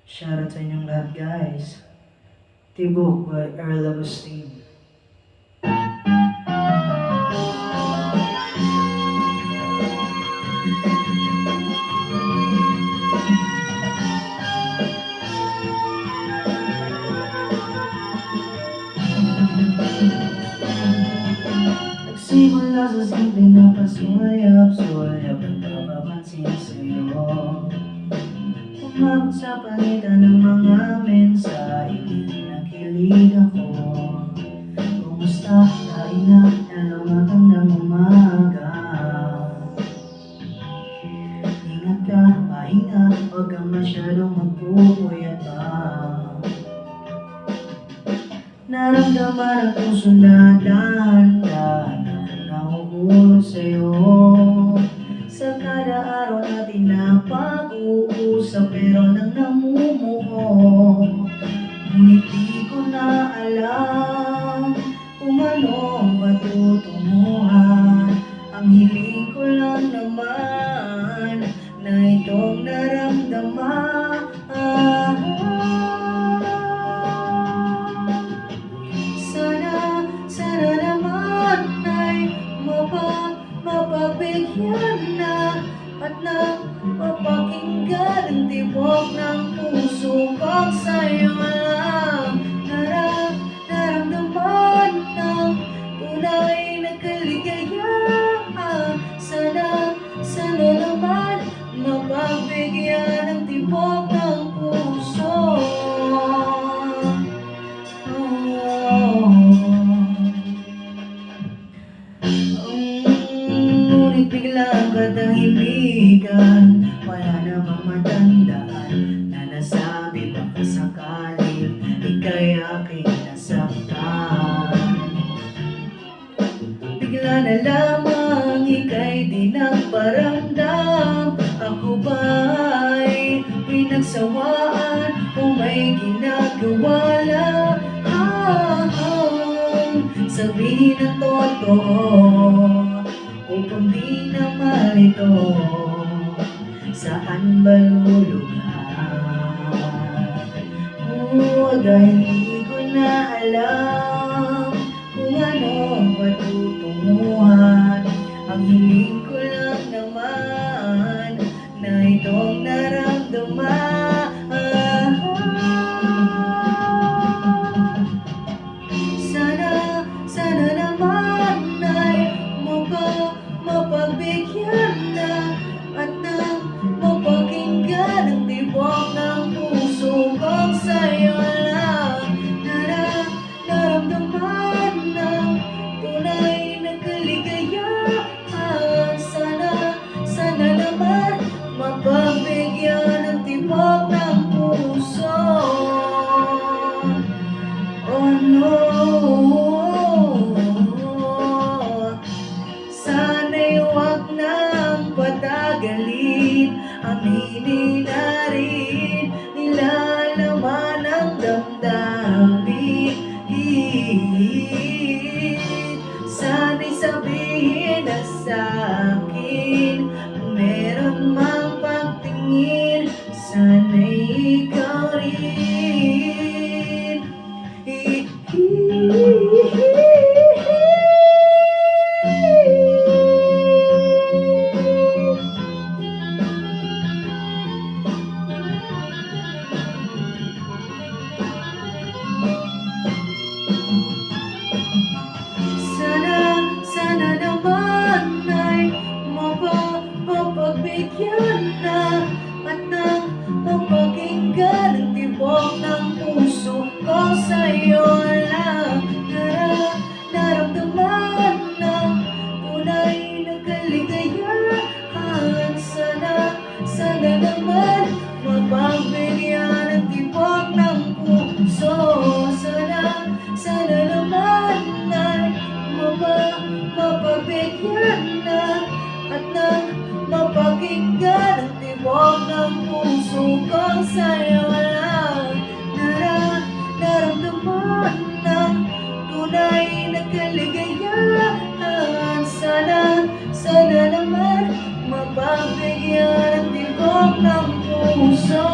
Shoutout sa inyong lahat, guys. Tibok by Earl Agustin. Nagsimula sa simple na pasulayap-sulayap at papapansin sa'yo. Umabot sa palitan ng mga mensahe, kinikilig ako. Kumusta? Kain na, hello, magandang umaga. Ingat ka, pahinga, huwag kang masyadong magpupuyat pa. Naramdaman ang puso na dahan-dahan akong nahuhulog sa'yo. Sa kada araw natin na pag-uusap pero nang namumuo, ngunit di ko na alam kung ano ang patutunguhan. Ang hiling ko lang naman na itong naramdaman. Sana naman ay mapabigyan na at nang mapakinggan ang tibok ng puso kong sa'yo lang naramdaman ng tunay na kaligayahan. Sana naman mapabigyan ang tibok ng puso. Ngunit biglang katahimikan, wala namang matandaan na nasabi baka sakaling ika'y aking nasaktan. Bigla na lamang ika'y di nagparamdam. Ako ba'y pinagsawaan o may ginagawa lang? Sabihin ang totoo upang di na malito, saan ba lulugar? Dahil di ko na alam kung ano ang patutunguhan. Ang hiling ko lang naman na itong naramdaman. Sana naman ay mapagbigyan na at nang mapakinggan ang tibok ng puso kong sa'yo lang naramdaman ng tunay na kaligayahan. Sana naman mapagbigyan ang tibok ng puso. Oh no, sana'y huwag nang patagalin, aminin na rin nilalaman ang damdamin. Sana'y sabihin na sa'kin meron mang pagtingin, sana'y ikaw rin. Sana naman ay mapagbigyan na at nang mapakinggan ang tibok ng puso ko sa'yo lang naramdaman ng tunay na kaligayahan. Sana naman mapagbigyan ang tibok ng puso. Sana naman ay mapabigyan na at nang mapakinggan ang tibok ng puso kong sa'yo lang naramdaman ng tunay na kaligayahan. Sana naman mapabigyan ang tibok ng puso.